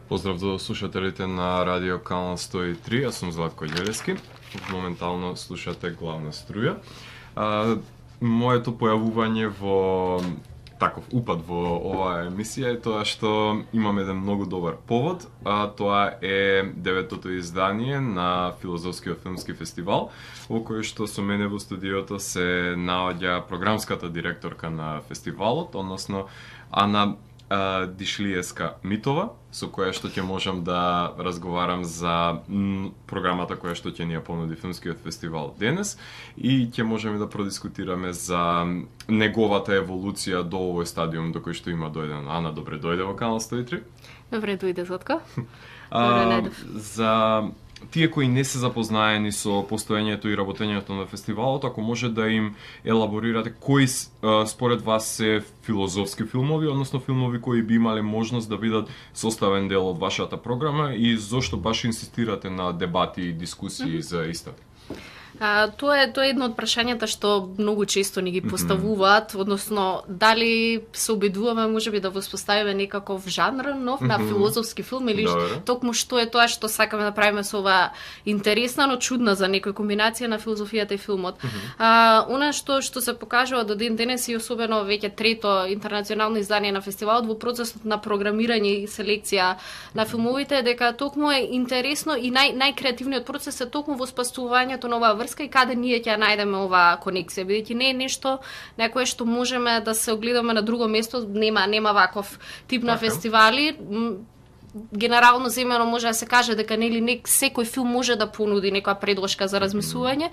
Поздрав до слушателите на Радио Канал 103, јас сум Златко Ѓелески. Моментално слушате Главна струја. Моето појавување во таков упад во оваа емисија е тоа што имам еден многу добар повод, а тоа е 9-тото издание на Филозофскиот филмски фестивал, во кој што со мене во студиото се наоѓа програмската директорка на фестивалот, односно Ана Дишлиевска Митова, со која што ќе можам да разговарам за програмата која што ќе ни ја понуди Филмскиот фестивал денес и ќе можеме да продискутираме за неговата еволуција до овој стадиум до кој што има дојден. Ана, добре дојде во Канал 103. Добре дојде, Златко. Добре најдов. За тие кои не се запознаени со постоењето и работењето на фестивалот, ако може да им елаборирате кои според вас се филозофски филмови, односно филмови кои би имале можност да бидат составен дел од вашата програма и зошто баш инсистирате на дебати и дискусии за истата? Тоа е едно од прашањата што многу често ни ги поставуваат, односно дали се обидуваме можеби да воспоставиме некаков жанр нов на филозофски филм или токму што е тоа што сакаме да правиме со оваа интересна, но чудна за некој комбинација на филозофијата и филмот. Она што се покажува до ден денес и особено веќе трето интернационално издание на фестивалот во процесот на програмирање и селекција на филмовите е дека токму е интересно и најкреативниот процес е токму воспоставувањето на оваа врска и каде ние ќе најдеме оваа конекција, бидејќи не е нешто на кое што можеме да се огледаме на друго место, нема ваков тип на фестивали. Генерално земено може да се каже дека нели секој филм може да понуди некоја предложка за размислување,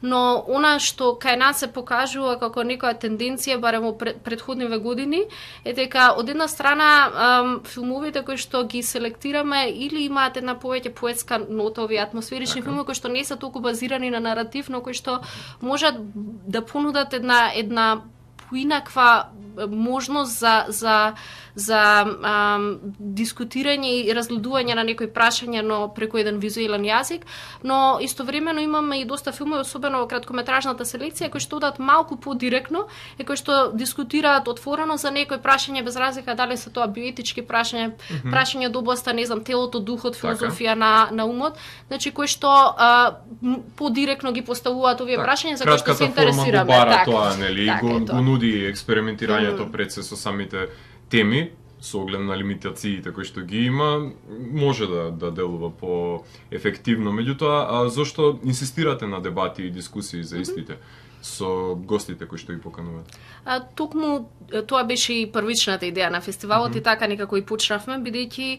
но она што кај нас се покажува како некоја тенденција, барем во претходниве години, е дека од една страна филмовите кои што ги селектираме или имаат една повеќе поетска нота, овие атмосферични филмови кои што не се толку базирани на наратив, но кои што можат да понудат една поинаква можност за дискутирање и разгледување на некои прашања, но преку еден визуелен јазик, но истовремено имаме и доста филмови, особено во краткометражната селекција, кои што одат малку подиректно и кои што дискутираат отворено за некои прашања без разлика дали се тоа биоетички прашања, прашања од областа, не знам, телото, духот, филозофија на умот, значи кои што подиректно ги поставуваат овие прашања за кои што се интересираме. Кратката форма го бара тоа, нели, го нуди експериментирањето пред се со самите теми, со оглед на лимитациите кои што ги има, може да делува по-ефективно. Меѓутоа, зошто инсистирате на дебати и дискусии за истите со гостите кои што ги поканувате? Токму тоа беше и првичната идеја на фестивалот и така некако и почнавме, бидејќи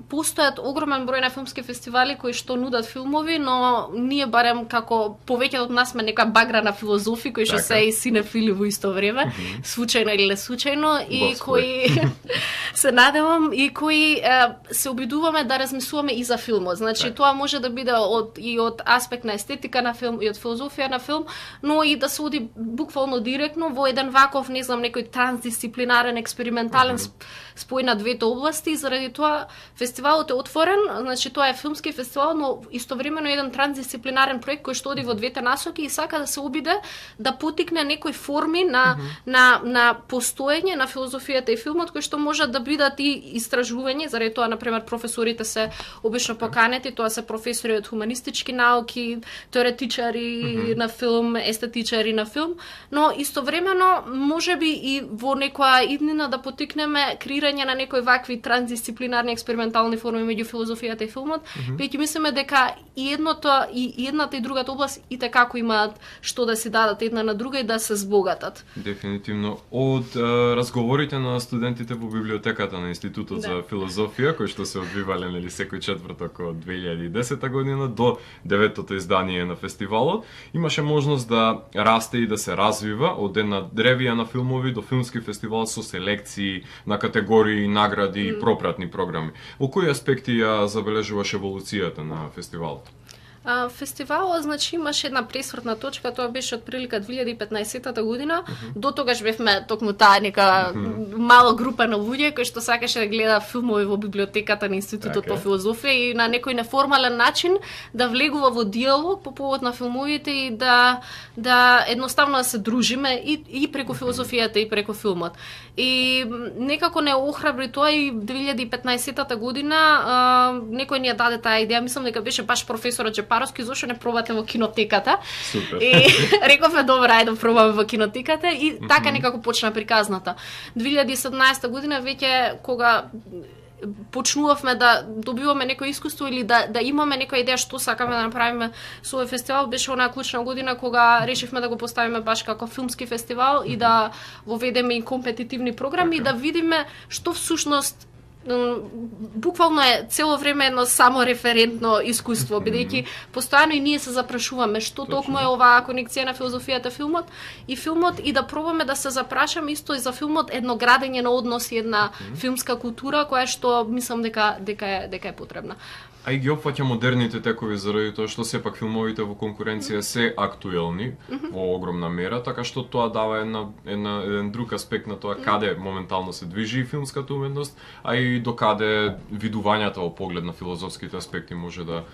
постојат огромен број на филмски фестивали кои што нудат филмови, но ние барем како повеќето од нас сме нека багра на филозофи кои што се и синефили во исто време, случајно или неслучајно, и кои се надевам и кои се обидуваме да размислуваме и за филмот. Значи тоа може да биде од аспект на естетика на филм и од филозофија на филм, но и да се оди буквално директно во еден ваков, не знам, некој трансдисциплинарен, експериментален спој на двете области. Заради тоа фестивалот е отворен, значи тоа е филмски фестивал, но истовремено еден трансдисциплинарен проект кој што оди во двете насоки и сака да се обиде да потикне некои форми на постоење на филозофијата и филмот кои што можат да бидат и истражување. Заради тоа, например, професорите се обично поканети, тоа се професори од хуманистички науки, теоретичари на филм, естетичари на филм, но истовремено можеби и во некоја иднина да потикнеме креирање на некои вакви трансдисциплинарни експериментални форми меѓу филозофијата и филмот, веќе мислиме дека и едната и другата област и како имаат што да се дадат една на друга и да се збогатат. Дефинитивно. Од разговорите на студентите во библиотеката на Институтот за филозофија, кои што се одвивале нели секој четврток од 2010 година до 9-тото издание на фестивалот, имаше можност да расте и да се развива од една древија на филмови до филмски фестивал со селекции на категории, награди и пропратни програми. Во кои аспекти ја забележуваш еволуцијата на фестивалот? Фестивалот, значи, имаше една пресвртна точка, тоа беше од прилика 2015 година. До тогаш бевме токму таа нека мала група на луѓе кои што сакаше да гледа филмови во библиотеката на Институтот по филозофија и на некој неформален начин да влегува во диалог по повод на филмовите и да едноставно да се дружиме и преку филозофијата и преку филмот. И некако не охрабри тоа и 2015 година некој ни ја даде таа идеја, мислам дека беше баш професорот Джепаровски, зошто не пробате во кинотеката? Супер. И рековме добра, ајде да пробаме во кинотеката и така некако почна приказната. 2017 година веќе кога почнувавме да добиваме некој искуство или да имаме некоја идеја што сакаме да направиме со овој фестивал, беше онаа клучна година кога решивме да го поставиме баш како филмски фестивал и да воведеме и компетитивни програми и да видиме што всушност буквално е цело време едно самореферентно искуство, бидејќи постојано и ние се запрашуваме што токму е оваа конекција на филозофијата филмот и да пробаме да се запрашаме исто и за филмот едно градење на односи, една филмска култура која што мислам дека е потребна. А и ги опфаќа модерните текови заради тоа што сепак филмовите во конкуренција се актуелни во огромна мера, така што тоа дава еден друг аспект на тоа каде моментално се движи филмската уметност, а и докаде видувањата во поглед на филозофските аспекти може да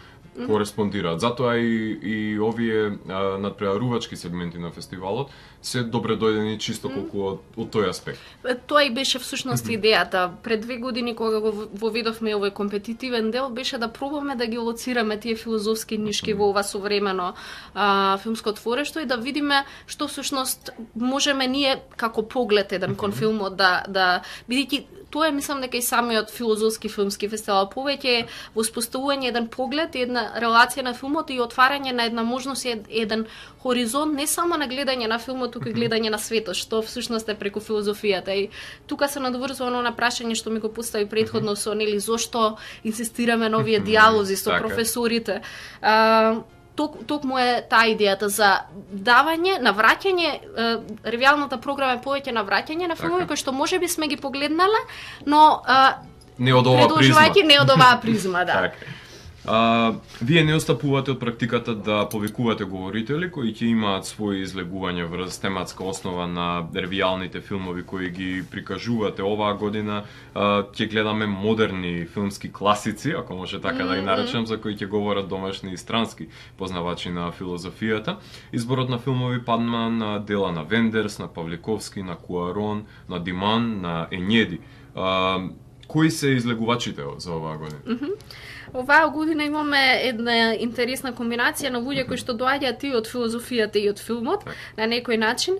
кореспондираат. Затоа и овие надпреварувачки сегменти на фестивалот се добре дојдени чисто колку од тој аспект. Тоа и беше всушност идејата. Пред 2 години кога го воведовме овој компетитивен дел, беше да пробаме да ги лоцираме тие филозофски нишки во ова современо филмско творештво и да видиме што всушност можеме ние како поглед еден кон филмот да бидејќи тоа е, мислам дека и самиот филозофски филмски фестивал повеќе воспоставување еден поглед, една релација на филмот и отварање на една можност, еден хоризонт не само на гледање на филмот, туку и гледање на светот, што всушност е преку филозофијата. И тука се надврзува на прашање што ми го постави претходно со нели зошто инсистираме на овие диалози со професорите. Токму е таа идејата за давање, навраќање, ревијалната програма е повеќе навраќање на филмови кои што можеби сме ги погледнале, но не од оваа призма. Не од оваа призма, да. Вие не остапувате од практиката да повикувате говорители кои ќе имаат своји излегувања врз тематска основа на ревијалните филмови кои ги прикажувате оваа година. Ќе гледаме модерни филмски класици, ако може така да ги наречем, за кои ќе говорат домашни и странски познавачи на филозофијата. Изборот на филмови падна на дела на Вендерс, на Павликовски, на Куарон, на Диман, на Енједи. Кои се излегувачите за оваа година? Оваа година имаме една интересна комбинација на луѓе кои што доаѓаат и од филозофијата и од филмот на некој начин.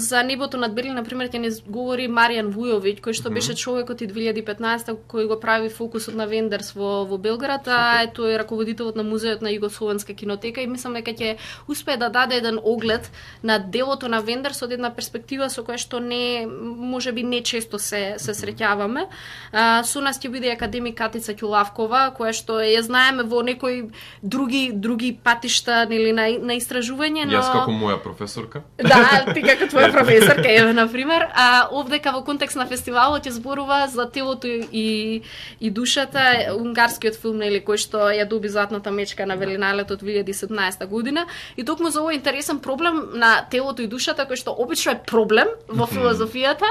За Небото над Берлин, например, ќе ни говори Маријан Вујовиќ, кој што беше човекот и 2015 кој го прави фокусот на Вендерс во Белград, а тој е раководителот на музеот на Југословенска кинотека и мислам дека ќе успее да даде еден оглед на делото на Вендерс од една перспектива со која што можеби не често се среќаваме. Со нас ќе биде академик Катица Ќулавкова, која што ја знаеме во некои други патишта нели на истражување, но јас како моја професорка. Да, ти како твоја професорка, еве на пример, овдека во контекст на фестивалот ќе зборува за телото и душата, унгарскиот филм нели кој што ја доби златната мечка на Велиналето 2017 година и токму за овој интересен проблем на телото и душата кој што обично е проблем во филозофијата.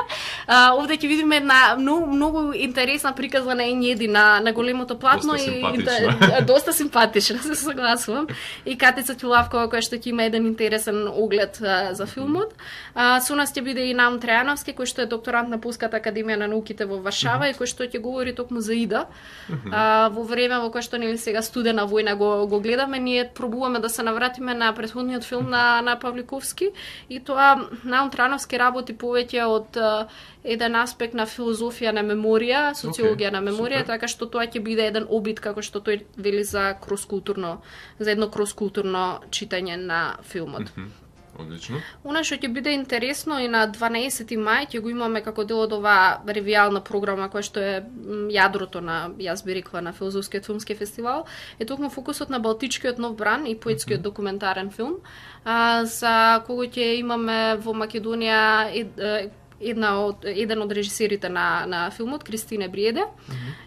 Овде ќе видиме една многу интересна приказна на Енједи на големото платно доста симпатична, се согласувам. И Катица Ќулавкова која што ќе има еден интересен оглед за филмот. Со нас ќе биде и Наум Трајановски кој што е докторант на Полската академија на науките во Варшава и кој што ќе говори токму за Ида. Во време во кое што нели сега студена војна го гледаме, ние пробуваме да се навратиме на претходниот филм на Павликовски и тоа Наум Трајановски работи повеќе од еден аспект на филозофија на меморија, социологија на меморија, така што тоа ќе биде еден обид како што тој вели за едно кроскултурно читање на филмот. Одлично. Она што ќе биде интересно и на 12 мај ќе го имаме како дел од оваа ревијална програма која што е јадрото на, јас би рекла, на филозофскиот филмски фестивал, е токму фокусот на Балтичкиот нов бран и поетскиот документарен филм, за кој ќе имаме во Македонија еден од режисерите на филмот, Кристине Бриеде.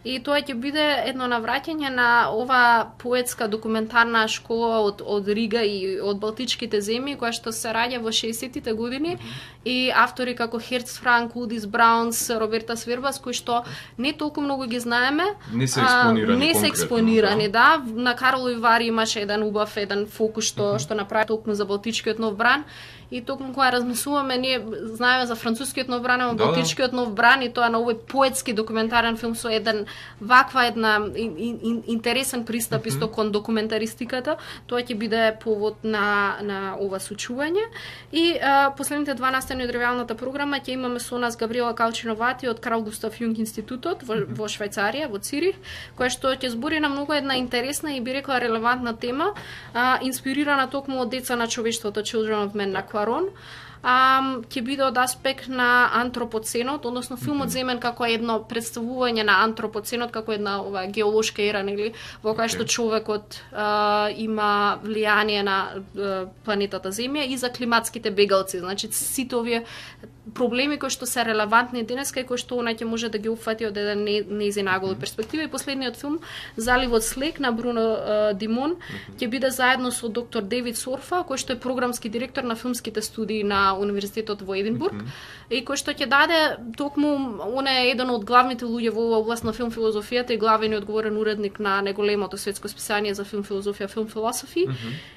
И тоа ќе биде едно навраќање на ова поетска документарна школа од Рига и од Балтичките земји, која што се раѓа во 60-тите години, и автори како Херц Франк, Удис Браунс, Роберта Свербас, кои што не толку многу ги знаеме, не се експонирани, да. На Карлови Вари имаше еден фокус што направи токму за Балтичкиот нов бран. И токму кога размислуваме, ние знаеме за францускиот нов бран, но Балтичкиот нов бран, и тоа на овој поетски документарен филм со една интересен пристап исто кон документаристиката, тоа ќе биде повод на ова случување. И последните 12 од ревиалната програма ќе имаме со нас Габриела Калчиновати од Карл Густав Јунг институтот во Швајцарија, во Цирих, која што ќе збори на многу една интересна и би рекла релевантна тема, инспирирана токму од Деца на човештвото, Children of Men на Кварон. Ќе биде од аспект на антропоценот, односно филмот земен како едно представување на антропоценот, како една геолошка ера, нели, во која што човекот има влијание на планетата Земја и за климатските бегалци. Значи, сите овие проблеми кои што се релевантни денеска и кои што она ќе може да ги опфати од еден нејзин ангол и перспектива. И последниот филм, Заливот с лек на Бруно Димон, ќе биде заедно со доктор Девид Сорфа, кој што е програмски директор на филмските студии на Универзитетот во Единбург, и кој што ќе даде токму, он е еден од главните луѓе во област на филм филозофијата и главен и одговорен уредник на неголемото светско списание за филм филозофија, Film Philosophy,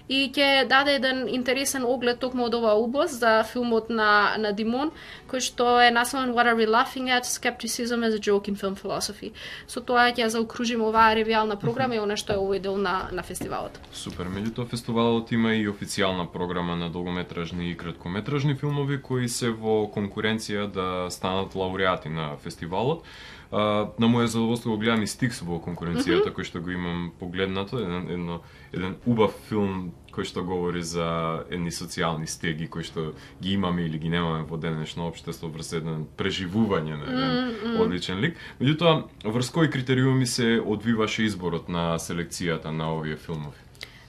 и ќе даде еден интересен оглед токму од оваа област за филмот на Димон, кој што е насловен What are we laughing at? Skepticism as a joke in film philosophy. Со тоа ќе заокружиме оваа ревиална програма и она што е овој дел на фестивалот. Супер, меѓутоа фестивалот има и официјална програма на долгометражни и краткометражни филмови кои се во конкуренција да станат лауреати на фестивалот. На моје задоволство го гледам и Стикс во конкуренцијата, кој што го имам погледнато, еден убав филм кој што говори за едни социјални стеги кои што ги имаме или ги немаме во денешно општество врз едно преживување на еден одличен лик. Меѓутоа, врз кои критериуми се одвиваше изборот на селекцијата на овие филмови?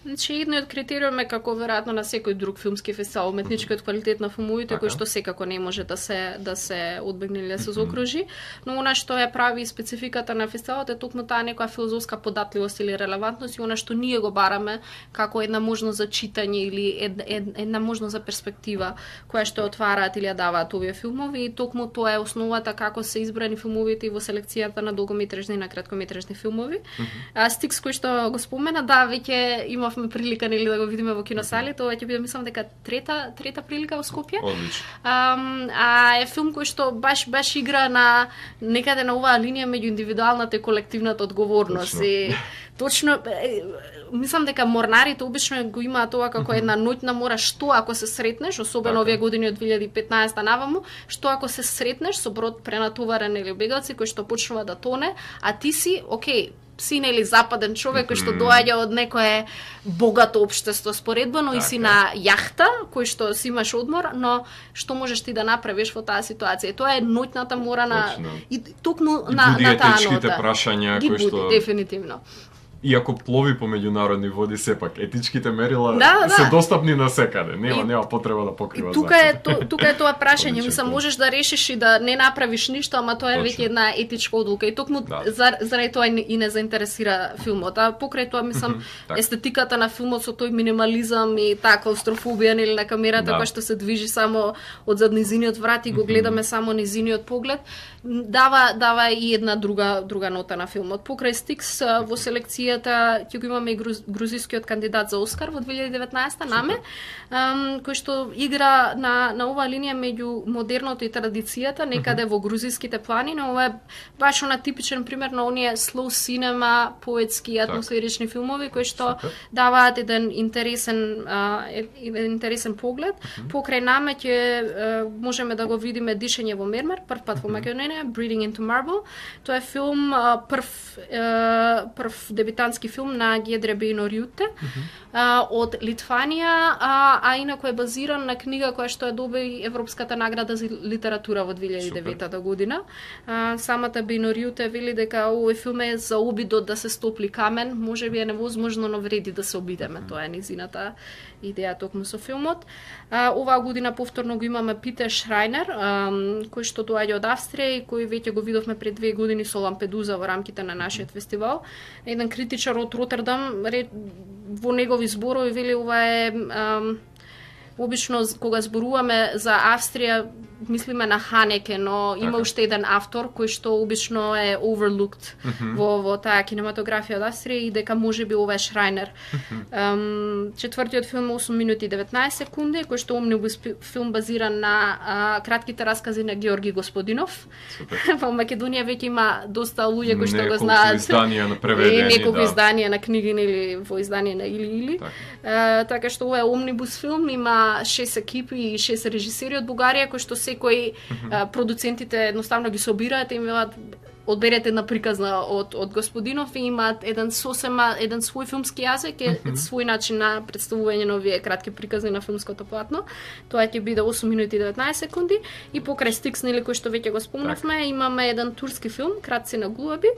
Значи, едно од критериуми како веројатно на секој друг филмски фестивал, уметничкиот квалитет на филмовите, кој што секако не може да се одбегне или да се заокружи, но она што ја прави спецификата на фестивалот е токму таа некоја филозофска податливост или релевантност и она што ние го бараме како една можност за читање или една можност за перспектива која што отвараат или ја даваат овие филмови, и токму тоа е основата како се избрани филмовите и во селекцијата на долгометражни и на краткометражни филмови. Стикс кој што го спомена, да, веќе имавме прилика нели да го видиме во киносали, тоа ќе биде мислам дека трета прилика во Скопје. Одлично. Е филм кој што баш игра на некаде на оваа линија меѓу индивидуалната и колективната одговорност. Точно, мислам дека морнарите обично го имаат тоа како една ноќна мора, што ако се сретнеш, особено овие години од 2015 наваму, што ако се сретнеш со брод пренатоварен или бегалци кој што почнува да тоне, а ти си, окей, си нели западен човек кој што доаѓа од некое богато општество споредбено и си на јахта кој што си имаш одмор, но што можеш ти да направиш во таа ситуација? Тоа е ноќната мора на и токму на таа нота. Етичките прашања кои што дефинитивно. Иако плови по меѓународни води, сепак етичките мерила се достапни на секаде. Нема потреба да покрива тука е тоа прашање, мислам можеш да решиш и да не направиш ништо, ама тоа е веќе една етичка одлука и токму заради тоа и не заинтересира филмот. А покрај тоа мислам естетиката на филмот со тој минимализам и таа клаустрофобија нели на камерата која што се движи само од зад низиниот врат и го гледаме само низиниот поглед, дава и една друга нота на филмот. Покрај Стикс во селекцијата ќе го имаме и грузискиот кандидат за Оскар во 2019 наме, кој што игра на оваа линија меѓу модерното и традицијата, некаде во грузиските планини. Ова е баш на типичен пример на оние slow cinema, поетски атмосферични филмови кои што даваат еден интересен поглед. Покрај наме ќе можеме да го видиме Дишење во мермер, прв пат во Македонија, Breathing into Marble. Тоа е филм прв дебитантски филм на Гедре Бейнорјуте од Литванија, а инаку е базиран на книга која што ја доби Европската награда за литература во 2009 година. Самата Бейнорјуте вели дека овој филм е за обидот да се стопли камен, можеби е невозможно, но вреди да се обидеме. Тоа е низината идеја токму со филмот. Оваа година повторно го имаме Питер Шрајнер, кој што доаѓа од Австрија и кој веќе го видовме пред 2 години со Лампедуза во рамките на нашиот фестивал. Еден критичар од Ротердам во негови зборови вели ова е обично кога зборуваме за Австрија мислиме на Ханеке, но има уште еден автор кој што обично е overlooked во таа кинематографија од Австрија и дека можеби ова е Шрајнер. Четвртиот филм 8 минути и 19 секунди, кој што омнибус филм базиран на кратките раскази на Георги Господинов. Во Македонија веќе има доста луѓе кои што го знаат. Изданија на преведени, неколку изданија на книги или во издание на или. Така што ова е омнибус филм, има 6 екипи и 6 режисери од Бугарија кои што секој продуцентите едноставно ги собираат и им велат одберете една приказна од Господинов и имаат еден свој филмски јазик, свој начин на представување на овие кратки приказни на филмското платно. Тоа ќе биде 8 минути и 19 секунди и покрај Стикс, нели, кој што веќе го спомнавме, имаме еден турски филм Кратци на глуаби,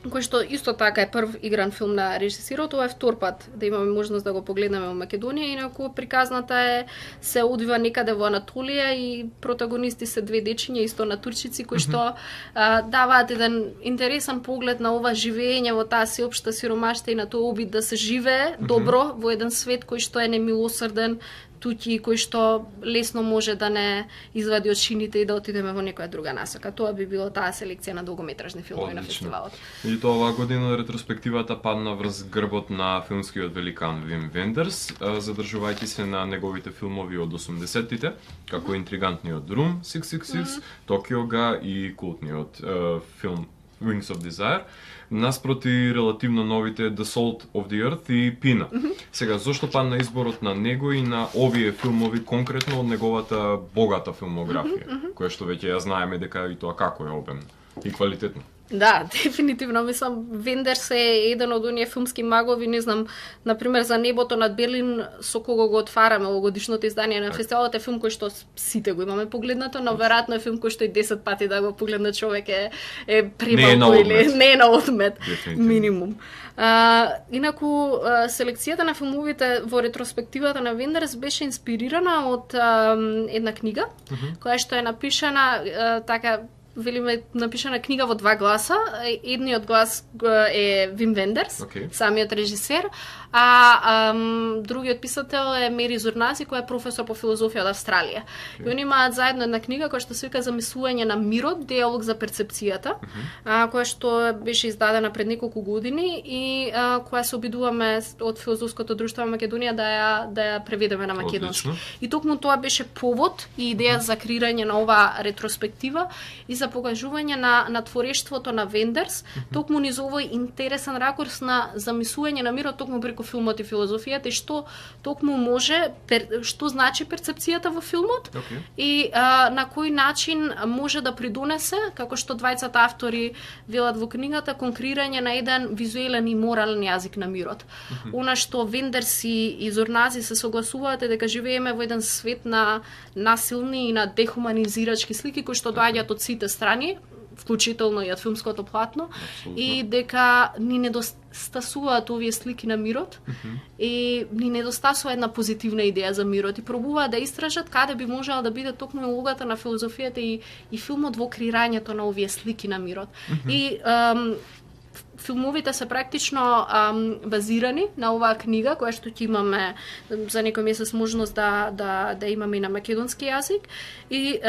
кој што исто така е прв игран филм на режисирот. Ова е втор пат да имаме можност да го погледнеме во Македонија, инаку приказната се одвива некаде во Анатолија и протагонисти се 2 дечиња исто на турчици кои што даваат еден интересен поглед на ова живење во таа сеопшта сиромаштва и на тоа обид да се живее добро во еден свет кој што е немилосрден, туѓи кој што лесно може да не извади од шините и да отидеме во некоја друга насока. Тоа би било таа селекција на долгометражни филмови на фестивалот. И тоа оваа година ретроспективата падна врз грбот на филмскиот великан Вим Вендерс, задржувајќи се на неговите филмови од 80-тите, како интригантниот Room 666, Tokyo Ga и култниот филм Wings of Desire, наспроти релативно новите The Salt of the Earth и Пина. Сега, зошто падна изборот на него и на овие филмови конкретно од неговата богата филмографија, која што веќе ја знаеме дека и тоа како е обемно и квалитетно? Да, дефинитивно, мислам, Вендерс е еден од оние филмски магови, не знам, например, за Небото над Берлин, со кого го отвараме овогодишното издание на фестивалот, е филм кој што сите го имаме погледнато, но веројатно е филм кој што и 10 пати да го погледне човек е премалку или не е на одмет, минимум. Инаку, селекцијата на филмовите во ретроспективата на Вендерс беше инспирирана од една книга, која што е напишана така, велиме, напишана книга во 2 гласа. Едниот глас е Вим Вендерс, самиот режисер, а другиот писател е Мери Зурнази, која е професор по филозофија од Австралија. И они имаат заедно една книга која што се вика Замислување на мирот, диалог за перцепцијата, која што беше издадена пред неколку години и која се обидуваме од Филозофското друштво на Македонија да ја преведеме на македонски. И токму тоа беше повод и идеја за креирање на оваа ретроспектива и за покажување на творештвото на Вендерс, токму низ овој интересен ракурс на замислување на мирот токму преку филмот и филозофијата и што токму може, што значи перцепцијата во филмот и на кој начин може да придонесе, како што двајцата автори велат во книгата, конкурирање на еден визуелен и морален јазик на мирот. Она што Вендерс и Зурнази се согласуваат е дека живееме во еден свет на насилни и на дехуманизирачки слики кои што доаѓаат од сите страни, вклучително и од филмското платно, и дека ни недостасуваат овие слики на мирот и ни недостасува една позитивна идеја за мирот и пробуваат да истражат каде би можела да биде токму улогата на филозофијата и филмот во креирањето на овие слики на мирот. И филмовите се практично базирани на оваа книга, која што ќе имаме за некој месец можност да имаме и на македонски јазик. И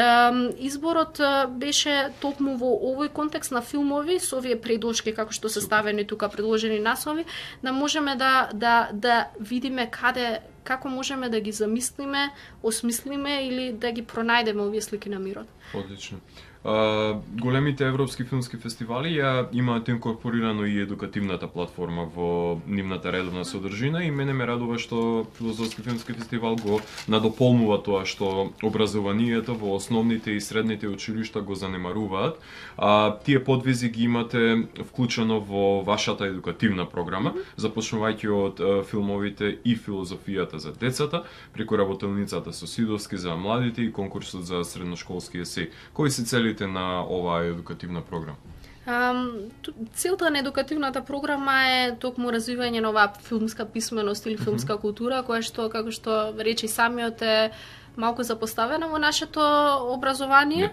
изборот беше токму во овој контекст на филмови, со овие предложки, како што се ставени тука предложени наслови, да можеме да видиме како можеме да ги замислиме, осмислиме или да ги пронајдеме овие слики на мирот. Одлично. Големите европски филмски фестивали ја имаат инкорпорирано и едукативната платформа во нивната редовна содржина и мене ме радува што Филозофски филмски фестивал го надополнува тоа што образованието во основните и средните училишта го занемаруваат. Тие подвизи ги имате вклучено во вашата едукативна програма, започнувајќи од филмовите и филозофијата за децата, преку работелницата со Сидовски за младите и конкурсот за средношколски есеј. Кои се цели целите на оваа едукативна програма? Целта на едукативната програма е токму развивање на оваа филмска писменост или филмска култура, која што, како што рече самиот, е малку запоставена во нашето образование.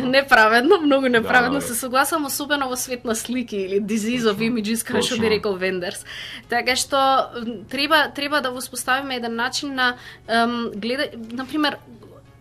Неправедно, многу неправедно, се согласам, особено во свет на слики или disease of images, како што би рекол Вендерс. Така што треба да воспоставиме еден начин на например,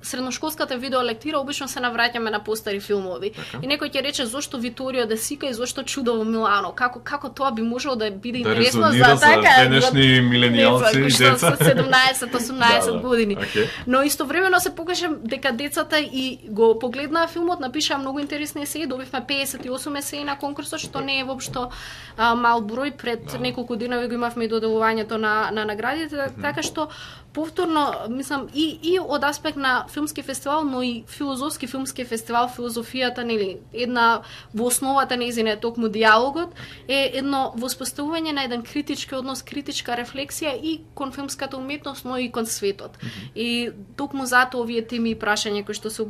средношколската видеолектира обично се навраќаме на постари филмови. Така. И некој ќе рече зошто Виторио де Сика и зошто Чудо во Милано. Како тоа би можело да биде интересно за денешни миленијалци и деца со 17-18 години. Okay. Но истовремено се покаже дека децата и го погледнаа филмот, напишаа многу интересни есеи, добивме 58 есеи на конкурсот, што не е воопшто мал број. Пред неколку денови го имавме и доделувањето на наградите, така што повторно, мислам, и од аспект на филмски фестивал, но и филозофски филмски фестивал, филозофијата, нели, една во основата нејзина е токму диалогот, е едно воспоставување на еден критички однос, критичка рефлексија и кон филмската уметност, но и кон светот. И токму затоа овие теми и прашања кои што се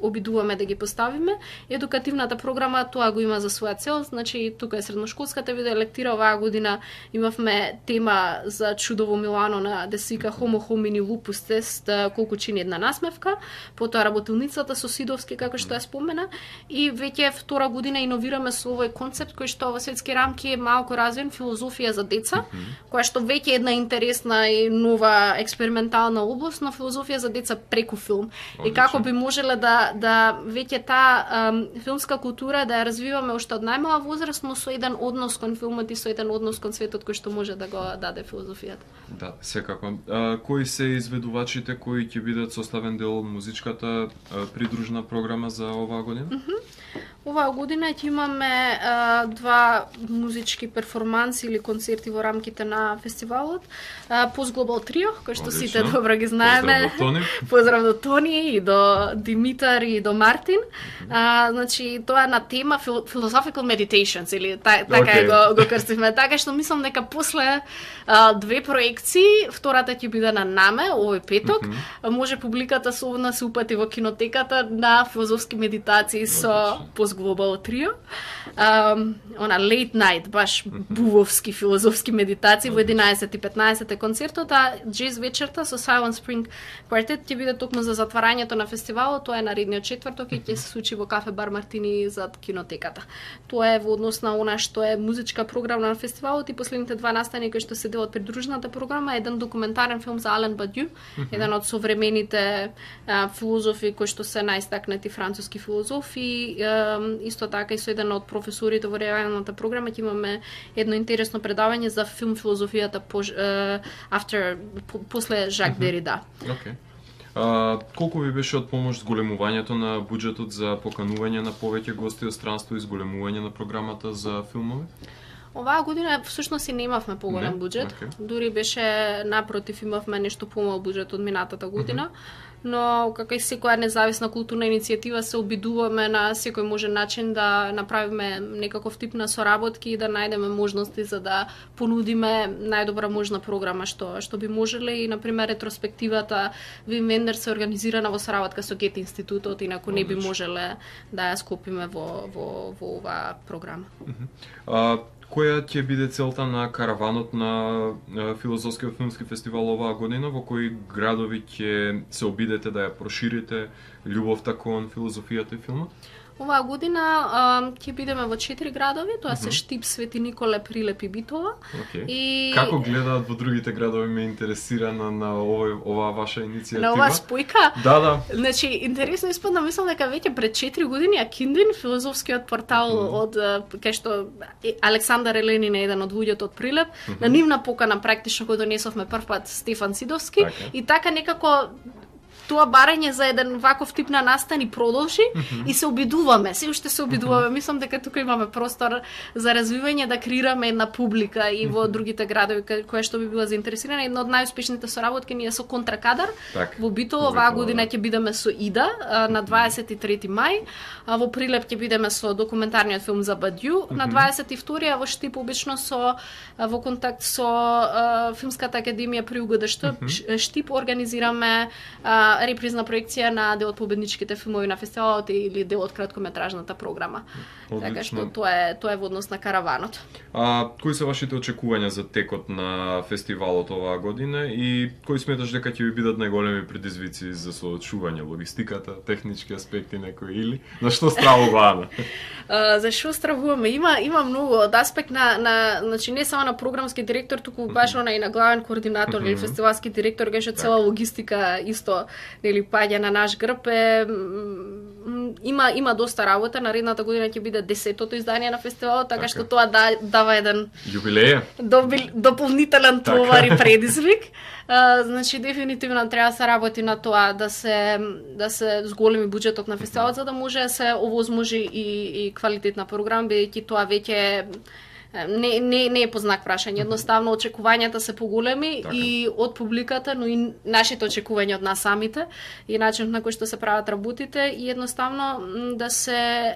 обидуваме да ги поставиме, едукативната програма тоа го има за своја цел, значи тука е средношколската видеолектира, оваа година имавме тема за Чудо во Милано на Де Сика, Homo homini lupus test, колку чини една насмевка, потоа работилницата со Сидовски, како што ја спомена, и веќе втора година иновираме со овој концепт кој што во светски рамки е малку развиен, филозофија за деца, која што веќе е една интересна и нова експериментална област, но филозофија за деца преку филм. И како би можеле да веќе таа филмска култура да ја развиваме уште од најмала возраст, но со еден однос кон филмот и со еден однос кон светот кој што може да го даде филозофијата. Да, секако. Кои се изведувачите кои ќе бидат составен дел од музичката придружна програма за оваа година? Оваа година ќе имаме два музички перформанси или концерти во рамките на фестивалот. Post Global Trio, кој што сите добро ги знаеме. Поздрав до Тони и до Димитар и до Мартин. Значи тоа е на тема Philosophical Meditations или така го крстивме. Така што мислам дека после две проекции, втората ќе биде на Наме овој петок. Може публиката слободно се упати во кинотеката на филозофски медитации со Post Global Trio. Она late night, баш бувовски филозофски медитации во 11:15 концертот, а джез вечерта со Silent Spring Quartet ќе биде токму за затварањето на фестивалот. Тоа е наредниот четврток и ќе се случи во кафе Бар Мартини зад кинотеката. Тоа е во однос на она што е музичка програма на фестивалот и последните два настани кои што се дел од придружната програма, еден документарен филм за Ален Бадју, еден од современите филозофи кои што се најстакнати француски филозофи. Исто така и со еден од професорите во реалната програма ќе имаме едно интересно предавање за филм филозофијата после Жак Дерида. Колку ви беше од помош зголемувањето на буџетот за поканување на повеќе гости од странство и зголемување на програмата за филмови? Оваа година всушност и немавме поголем буџет. Дури беше напротив, имавме нешто помал буџет од минатата година. Но како и секоја независна културна иницијатива се обидуваме на секој можен начин да направиме некаков тип на соработки и да најдеме можности за да понудиме најдобра можна програма што би можеле. И например ретроспективата Вим Вендерс се организирана во соработка со Гете институтот, инаку не би можеле да ја склопиме во оваа програма. Која ќе биде целта на караванот на филозофскиот филмски фестивал оваа година? Во кои градови ќе се обидете да ја проширите љубовта кон филозофијата и филмот? Оваа година ќе бидеме во 4 градови, тоа се Штип, Свети Николе, Прилеп и Битола. И како гледаат во другите градови, ме интересира на оваа ваша иницијатива? На оваа спојка? Да. Значи, интересно испадна, мислам дека веќе пред 4 години Акиндин, филозофскиот портал од кај што Александар Еленин е еден од луѓето од Прилеп, на нивна покана практично го донесовме првпат Стефан Сидовски и така некако тоа барање за еден ваков тип на настан и продолжи и се обидуваме, се уште се обидуваме. Мислам дека тука имаме простор за развивање, да креираме една публика и во другите градови која што би била заинтересирана. Една од најуспешните соработки ни е со Контракадар во Битола. Оваа година ќе бидеме со Ида на 23 мај, а во Прилеп ќе бидеме со документарниот филм за Бадју на 22, а во Штип обично во контакт со Филмската академија при УГД Штип организираме репризна проекција на дел од победничките филмови на фестивалот или дел од краткометражната програма. Одлично. Така што тоа е во однос на караванот. Кои се вашите очекувања за текот на фестивалот оваа година и кои сметаш дека ќе ви бидат најголеми предизвици за соочување, логистиката, технички аспекти некои или на што стравува Ана? За што стравуваме? Има многу од аспект значи не само на програмски директор, туку баш и на главен координатор или фестивалски директор, кај што цела логистика исто нели паѓа на наш грб има доста работа. Наредната година ќе биде 10-тото издание на фестивалот, така што тоа дава еден јубилеј, дополнителен товар и предизвик. Значи дефинитивно треба да се работи на тоа да се зголеми буџетот на фестивалот за да може да се овозможи и квалитетна програма, бидејќи тоа веќе не е по знак прашање. Едноставно очекувањата се поголеми и од публиката, но и нашите очекувања од нас самите и начинот на кој што се прават работите и едноставно да се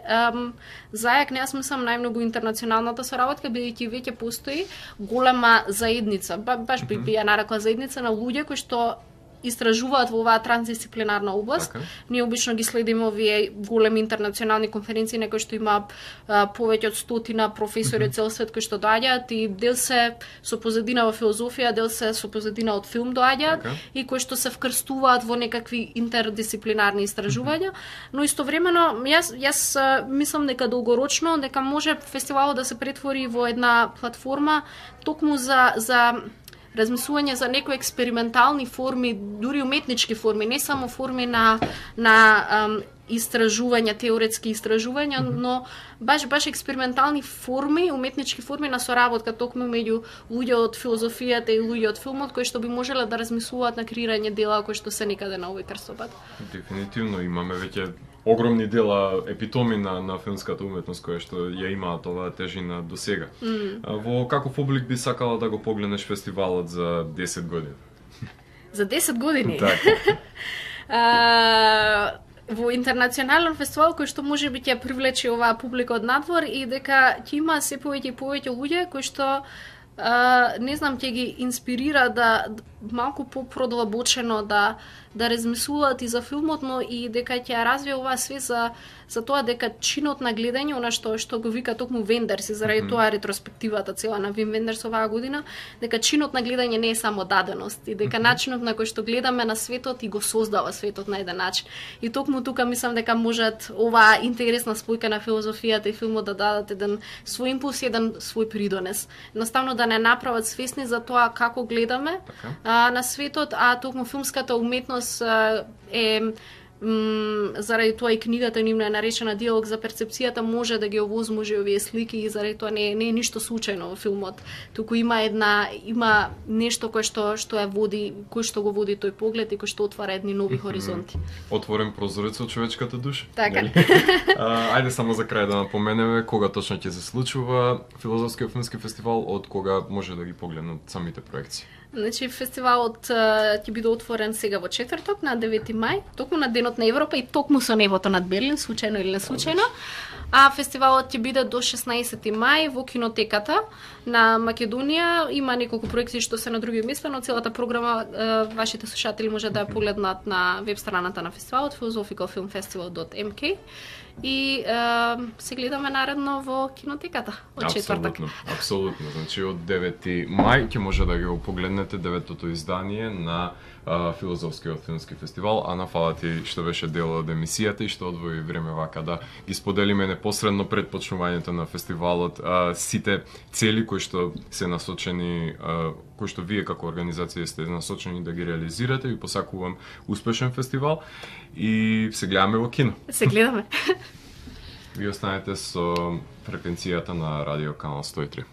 зајакне, јас мислам најмногу интернационалната соработка, бидејќи веќе постои голема заедница, баш би ја нарекла заедница на луѓе кои што истражуваат во оваа трансдисциплинарна област. Ние обично ги следиме овие големи интернационални конференции на кои што има повеќе од 100 професори од цел свет кои што доаѓаат и дел се со позадина во филозофија, дел се со позадина од филм доаѓаат и кои што се вкрстуваат во некакви интердисциплинарни истражувања, но истовремено јас мислам дека долгорочно дека може фестивалот да се претвори во една платформа токму за размислување за некои експериментални форми, дури уметнички форми, не само форми на истражувања, теоретски истражувања, но баш експериментални форми, уметнички форми на соработка токму меѓу луѓе од филозофијата и луѓе од филмот кои што би можеле да размислуваат на креирање дела кои што се некаде на овој крстопат. Дефинитивно имаме веќе огромни дела епитоми на филмската уметност која што ја имаат оваа тежина до сега. Во каков облик би сакала да го погледнеш фестивалот за 10 години? За 10 години? Така. Во интернационален фестивал кој што можеби ќе привлече оваа публика од надвор и дека ќе има се повеќе и повеќе луѓе кои што не знам, ќе ги инспирира да малку попродлабочено да размислуваат и за филмот, но и дека ќе ја развие оваа свест за тоа дека чинот на гледање, она што го вика токму Вендерс, и заради тоа ретроспективата цела на Вим Вендерс оваа година, дека чинот на гледање не е само даденост и дека начинот на кој што гледаме на светот и го создава светот на еден начин. И токму тука мислам дека можат оваа интересна спојка на филозофијата и филмот да дадат еден свој импулс, еден свој придонес. Едноставно да не направат свесни за тоа како гледаме на светот, а токму филмската уметност е заради тоа и книгата нивна е наречена Диалог за перцепцијата, може да ги овозможи овие слики и заради тоа не е ништо случајно во филмот. Туку има нешто кое што ја води, кој што го води тој поглед и кој што отвара едни нови хоризонти. Отворен прозорец од човечката душа. Така. Ајде само за крај да напоменеме кога точно ќе се случува Филозофскиот филмски фестивал, од кога може да ги погледнат самите проекции. Значи фестивалот ќе биде отворен сега во четврток на 9 мај, токму на Денот на Европа и токму со небото над Берлин, случајно или не случајно. А фестивалот ќе биде до 16 мај во кинотеката на Македонија. Има неколку проекции што се на други места, но целата програма вашите слушатели може да ја погледнат на веб страната на фестивалот philosophical.filmfestival.mk. И се гледаме наредно во кинотеката од четвртак. Апсолутно. Значи од 9 мај ќе може да го погледнете 9-тото издание на Филозофскиот филмски фестивал. Ана, фала ти што беше дел од емисијата и што одвои време вака да ги споделиме непосредно пред почнувањето на фестивалот сите цели кои што се насочени, кои што вие како организација сте насочени да ги реализирате. Ви посакувам успешен фестивал и се гледаме во кино. Се гледаме. Ви останете со фреквенцијата на Радио Канал 103.